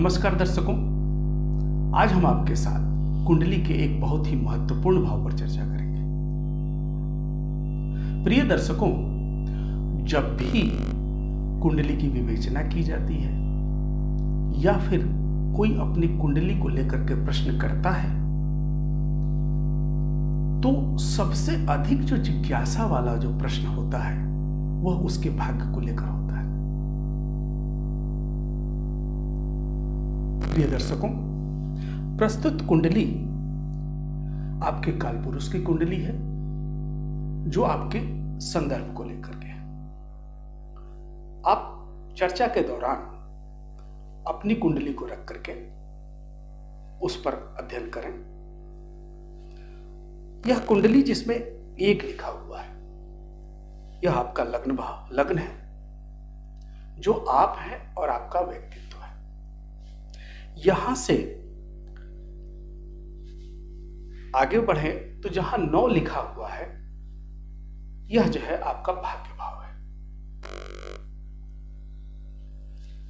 नमस्कार दर्शकों, आज हम आपके साथ कुंडली के एक बहुत ही महत्वपूर्ण भाव पर चर्चा करेंगे। प्रिय दर्शकों, जब भी कुंडली की विवेचना की जाती है या फिर कोई अपनी कुंडली को लेकर के प्रश्न करता है तो सबसे अधिक जो जिज्ञासा वाला जो प्रश्न होता है वह उसके भाग्य को लेकर होता है। प्रिय दर्शकों, प्रस्तुत कुंडली आपके कालपुरुष की कुंडली है जो आपके संदर्भ को लेकर के है। आप चर्चा के दौरान अपनी कुंडली को रख करके उस पर अध्ययन करें। यह कुंडली जिसमें एक लिखा हुआ है, यह आपका लग्न है जो आप हैं और आपका व्यक्तित्व है। यहां से आगे बढ़े तो जहां 9 लिखा हुआ है यह जो है आपका भाग्य भाव है।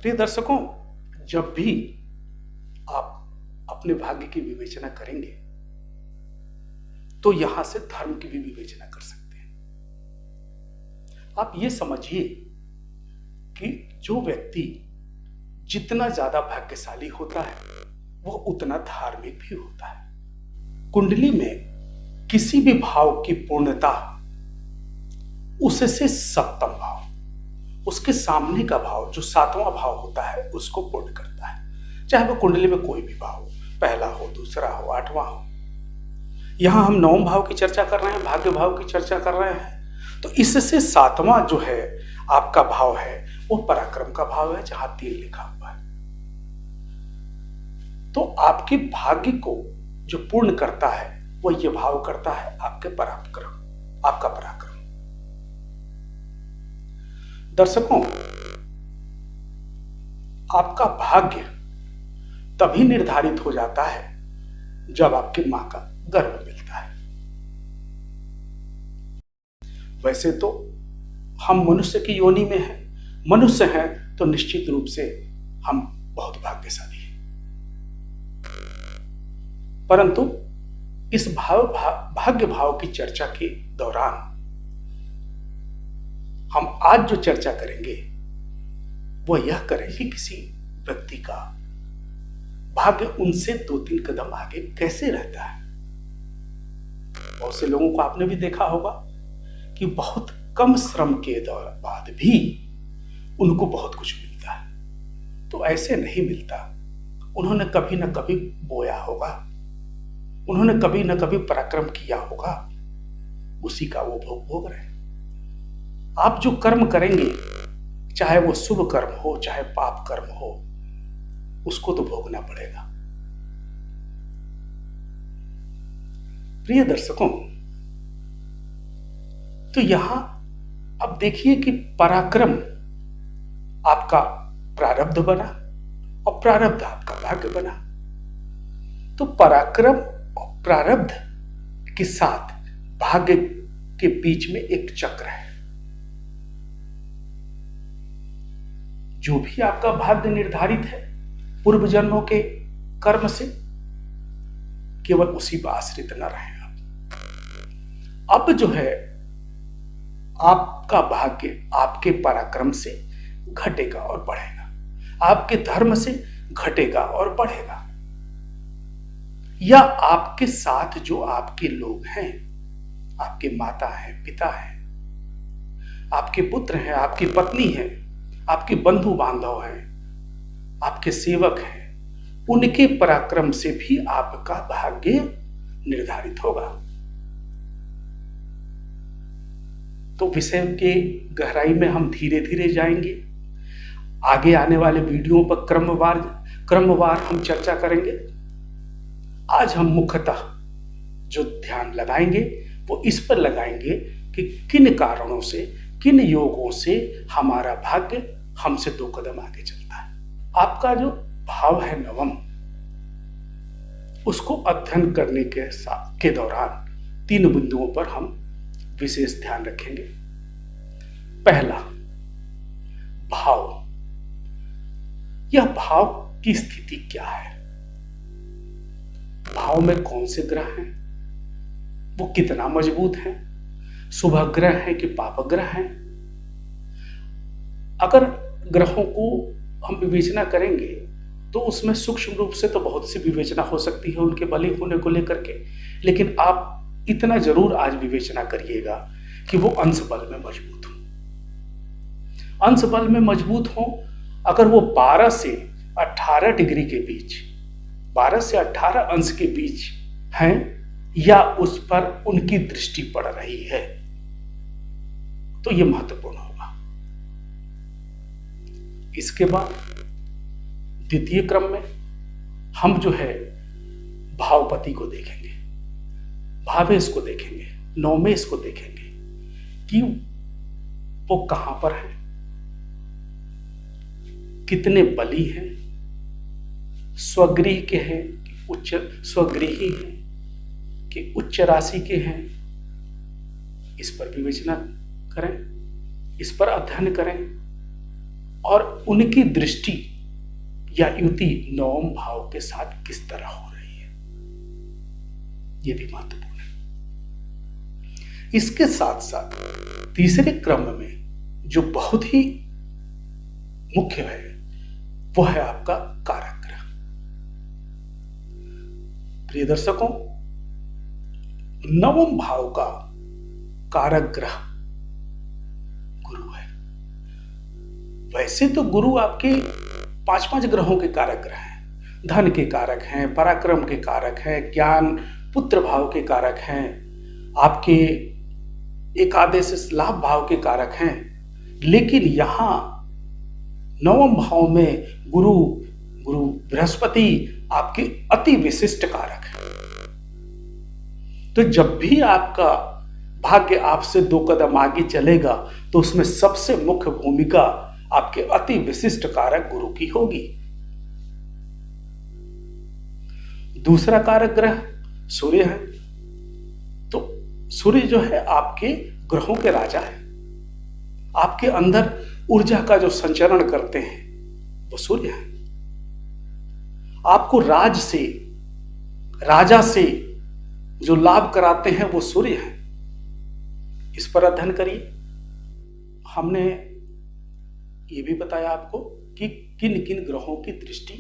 प्रिय दर्शकों, जब भी आप अपने भाग्य की विवेचना करेंगे तो यहां से धर्म की भी विवेचना कर सकते हैं। आप ये समझिए कि जो व्यक्ति जितना ज्यादा भाग्यशाली होता है वह उतना धार्मिक भी होता है। कुंडली में किसी भी भाव की पूर्णता उससे सप्तम भाव, उसके सामने का भाव जो 7वां भाव होता है उसको पूर्ण करता है। चाहे वह कुंडली में कोई भी भाव हो, पहला हो, दूसरा हो, 8वां हो। यहां हम 9वें भाव की चर्चा कर रहे हैं, भाग्य भाव की चर्चा कर रहे हैं। तो इससे 7वां जो है आपका भाव है वो पराक्रम का भाव है जहां 3 लिखा हुआ है। तो आपके भाग्य को जो पूर्ण करता है वो ये भाव करता है आपके पराक्रम, आपका पराक्रम। दर्शकों, आपका भाग्य तभी निर्धारित हो जाता है जब आपकी मां का गर्भ मिलता है। वैसे तो हम मनुष्य की योनि में हैं, मनुष्य हैं तो निश्चित रूप से हम बहुत भाग्यशाली हैं। परंतु इस भाग्य भाव की चर्चा के दौरान हम आज जो चर्चा करेंगे वह यह करेंगे किसी व्यक्ति का भाग्य उनसे 2-3 कदम आगे कैसे रहता है। बहुत से लोगों को आपने भी देखा होगा कि बहुत कम श्रम के बाद भी उनको बहुत कुछ मिलता है। तो ऐसे नहीं मिलता। उन्होंने कभी ना कभी बोया होगा, उन्होंने कभी ना कभी पराक्रम किया होगा, उसी का वो भोग भोग रहे हैं। आप जो कर्म करेंगे, चाहे वो शुभ कर्म हो चाहे पाप कर्म हो, उसको तो भोगना पड़ेगा। प्रिय दर्शकों, तो यहां अब देखिए कि पराक्रम आपका प्रारब्ध बना और प्रारब्ध आपका भाग्य बना। तो पराक्रम और प्रारब्ध के साथ भाग्य के बीच में एक चक्र है। जो भी आपका भाग्य निर्धारित है पूर्व जन्मों के कर्म से, केवल उसी पर आश्रित न रहें। अब जो है आपका भाग्य आपके पराक्रम से घटेगा और बढ़ेगा, आपके धर्म से घटेगा और बढ़ेगा, या आपके साथ जो आपके लोग हैं, आपके माता हैं, पिता हैं, आपके पुत्र हैं, आपकी पत्नी हैं, आपके बंधु बांधव हैं, आपके सेवक हैं, उनके पराक्रम से भी आपका भाग्य निर्धारित होगा। तो विषय के गहराई में हम धीरे धीरे जाएंगे। आगे आने वाले वीडियो पर क्रमवार हम चर्चा करेंगे। आज हम मुख्यतः जो ध्यान लगाएंगे वो इस पर लगाएंगे कि किन कारणों से, किन योगों से हमारा भाग्य हमसे 2 कदम आगे चलता है। आपका जो भाव है 9वां, उसको अध्ययन करने के दौरान 3 बिंदुओं पर हम विशेष ध्यान रखेंगे। पहला, भाव। यह भाव की स्थिति क्या है, भाव में कौन से ग्रह हैं, वो कितना मजबूत है, शुभ ग्रह है कि पाप ग्रह है। अगर ग्रहों को हम विवेचना करेंगे तो उसमें सूक्ष्म रूप से तो बहुत सी विवेचना हो सकती है उनके बलि होने को लेकर के, लेकिन आप इतना जरूर आज विवेचना करिएगा कि वो अंश बल में मजबूत हो। अंश बल में मजबूत हो अगर वो 12 से 18 डिग्री के बीच, 12 से 18 अंश के बीच हैं या उस पर उनकी दृष्टि पड़ रही है तो ये महत्वपूर्ण होगा। इसके बाद द्वितीय क्रम में हम जो है भावपति को देखेंगे, भावेश को देखेंगे, नवमेश को देखेंगे कि वो कहां पर है, कितने बली हैं, स्वगृह के हैं कि उच्च स्वगृही हैं कि उच्च राशि के हैं। इस पर विवेचना करें, इस पर अध्ययन करें और उनकी दृष्टि या युति नवम भाव के साथ किस तरह हो रही है, यह भी महत्वपूर्ण है। इसके साथ साथ तीसरे क्रम में जो बहुत ही मुख्य है वो है आपका कारक ग्रह। प्रिय दर्शकों, नवम भाव का कारक ग्रह गुरु है। वैसे तो गुरु आपके 5 ग्रहों के कारक ग्रह हैं, धन के कारक हैं, पराक्रम के कारक हैं, ज्ञान पुत्र भाव के कारक हैं, आपके एकादश लाभ भाव के कारक हैं। लेकिन यहां नवम भाव में गुरु बृहस्पति आपके अति विशिष्ट कारक है। तो जब भी आपका भाग्य आपसे 2 कदम आगे चलेगा तो उसमें सबसे मुख्य भूमिका आपके अति विशिष्ट कारक गुरु की होगी। दूसरा कारक ग्रह सूर्य है। तो सूर्य जो है आपके ग्रहों के राजा है। आपके अंदर ऊर्जा का जो संचरण करते हैं वो सूर्य है। आपको राजा से जो लाभ कराते हैं वो सूर्य है। इस पर अध्ययन करिए। हमने ये भी बताया आपको कि किन किन ग्रहों की दृष्टि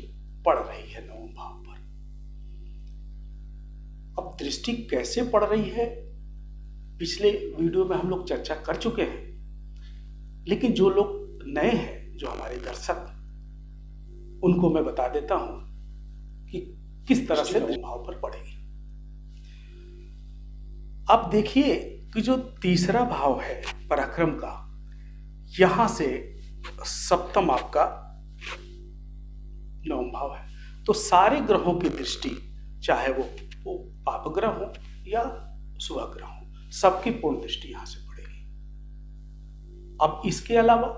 पड़ रही है नवम भाव पर। अब दृष्टि कैसे पड़ रही है पिछले वीडियो में हम लोग चर्चा कर चुके हैं, लेकिन जो लोग नए हैं, जो हमारे दर्शक, उनको मैं बता देता हूं कि किस तरह से नवम भाव पर पड़ेगी। अब देखिए कि जो तीसरा भाव है पराक्रम का, यहां से सप्तम आपका नवम भाव है। तो सारे ग्रहों की दृष्टि, चाहे वो पाप ग्रह हो या शुभ ग्रह हो, सबकी पूर्ण दृष्टि यहां से पड़ेगी। अब इसके अलावा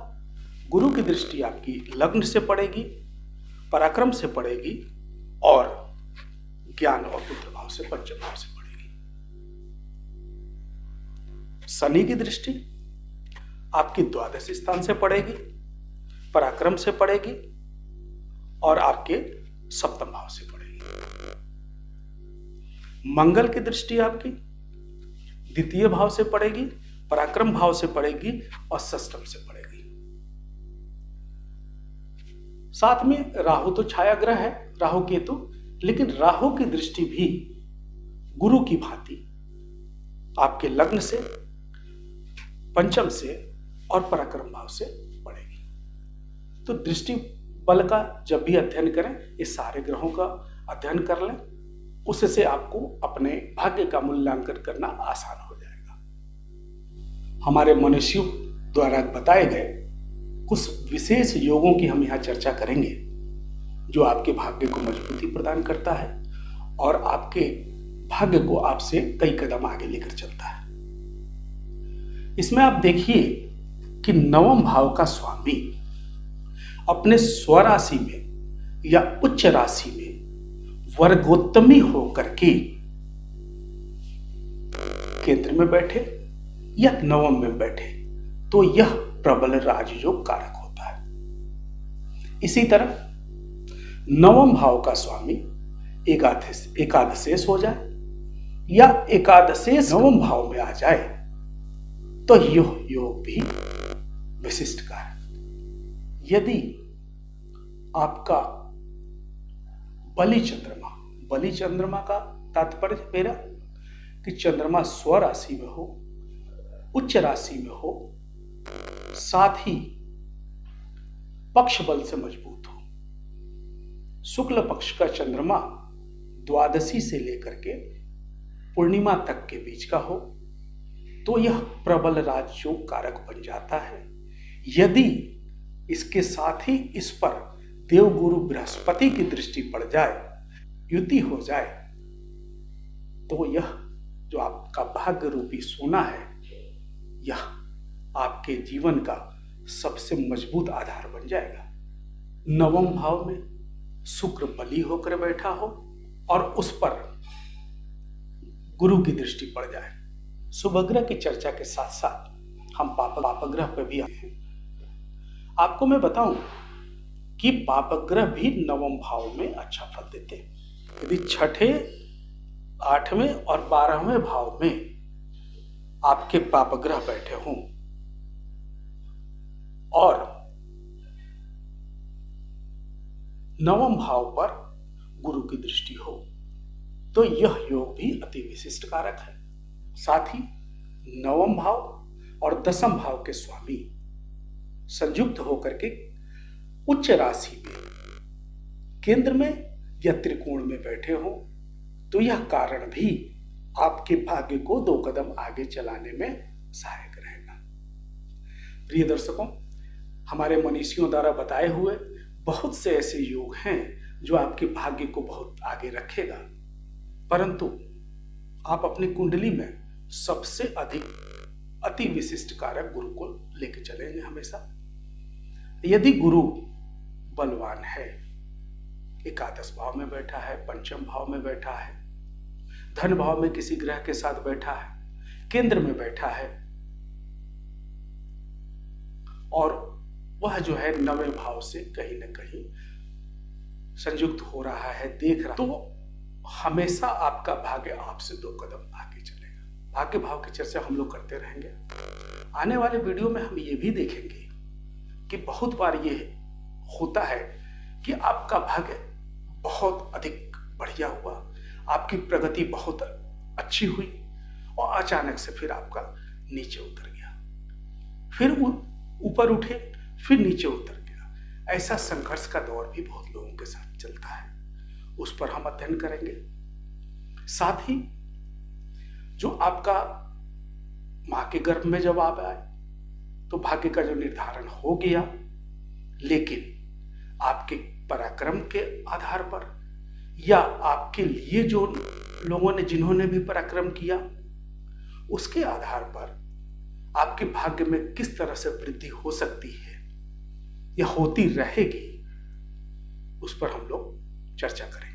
गुरु की दृष्टि आपकी लग्न से पड़ेगी, पराक्रम से पड़ेगी और ज्ञान और पुत्र भाव से, पंचम भाव से पड़ेगी। शनि की दृष्टि आपकी द्वादश स्थान से पड़ेगी, पराक्रम से पड़ेगी और आपके सप्तम भाव से पड़ेगी। मंगल की दृष्टि आपकी द्वितीय भाव से पड़ेगी, पराक्रम भाव से पड़ेगी और षष्ठम से पड़ेगी। साथ में राहु तो छाया ग्रह है, राहु केतु, लेकिन राहु की दृष्टि भी गुरु की भांति आपके लग्न से, पंचम से और पराक्रम भाव से पड़ेगी। तो दृष्टि बल का जब भी अध्ययन करें, इस सारे ग्रहों का अध्ययन कर लें, उससे आपको अपने भाग्य का मूल्यांकन करना आसान हो जाएगा। हमारे मनुष्यों द्वारा बताए गए कुछ विशेष योगों की हम यहाँ चर्चा करेंगे, जो आपके भाग्य को मजबूती प्रदान करता है और आपके भाग्य को आपसे कई कदम आगे लेकर चलता है। इसमें आप देखिए कि नवम भाव का स्वामी अपने स्वराशि में या उच्च राशि में वर्गोत्तमी होकर के केंद्र में बैठे या नवम में बैठे तो यह प्रबल राजयोग कारक होता है। इसी तरह नवम भाव का स्वामी एकादशेष हो जाए या एकादशेष नवम भाव में आ जाए तो यह योग भी विशिष्ट का है। यदि आपका बलि चंद्रमा का तात्पर्य मेरा कि चंद्रमा स्व राशि में हो, उच्च राशि में हो, साथ ही पक्ष बल से मजबूत हो। शुक्ल पक्ष का चंद्रमा द्वादशी से लेकर के पूर्णिमा तक के बीच का हो तो यह प्रबल राजयोग कारक बन जाता है। यदि इसके साथ ही इस पर देवगुरु बृहस्पति की दृष्टि पड़ जाए, युति हो जाए, तो यह जो आपका भाग्य रूपी सोना है, यह आपके जीवन का सबसे मजबूत आधार बन जाएगा। नवम भाव में शुक्र बली होकर बैठा हो और उस पर गुरु की दृष्टि पड़ जाए। शुभ ग्रह की चर्चा के साथ साथ हम पापग्रह पर भी आए हैं। आपको मैं बताऊं कि पापग्रह भी नवम भाव में अच्छा फल देते हैं। यदि छठे, 8वें और 12वें भाव में आपके पापग्रह बैठे हों और नवम भाव पर गुरु की दृष्टि हो तो यह योग भी अति विशिष्ट कारक है। साथ ही नवम भाव और दसम भाव के स्वामी संयुक्त होकर के उच्च राशि में केंद्र में या त्रिकोण में बैठे हो तो यह कारण भी आपके भाग्य को 2 कदम आगे चलाने में सहायक रहेगा। प्रिय दर्शकों, हमारे मनीषियों द्वारा बताए हुए बहुत से ऐसे योग हैं जो आपके भाग्य को बहुत आगे रखेगा, परंतु आप अपनी कुंडली में सबसे अधिक अति विशिष्ट कारक गुरु को लेकर चलेंगे हमेशा। यदि गुरु बलवान है, एकादश भाव में बैठा है, पंचम भाव में बैठा है, धन भाव में किसी ग्रह के साथ बैठा है, केंद्र में बैठा है और वह जो है 9वें भाव से कहीं न कहीं संयुक्त हो रहा है, देख रहा, तो हमेशा आपका भाग्य आपसे 2 कदम आगे चलेगा। भाग्य भाव की चर्चा हम लोग करते रहेंगे। आने वाले वीडियो में हम ये भी देखेंगे कि बहुत बार ये होता है कि आपका भाग्य बहुत अधिक बढ़िया हुआ, आपकी प्रगति बहुत अच्छी हुई और अचानक से फिर आपका नीचे उतर गया, फिर ऊपर उठे, फिर नीचे उतर गया। ऐसा संघर्ष का दौर भी बहुत लोगों के साथ चलता है, उस पर हम अध्ययन करेंगे। साथ ही जो आपका मां के गर्भ में जब आप आए तो भाग्य का जो निर्धारण हो गया, लेकिन आपके पराक्रम के आधार पर या आपके लिए जो लोगों ने जिन्होंने भी पराक्रम किया उसके आधार पर आपके भाग्य में किस तरह से वृद्धि हो सकती है या होती रहेगी, उस पर हम लोग चर्चा करेंगे।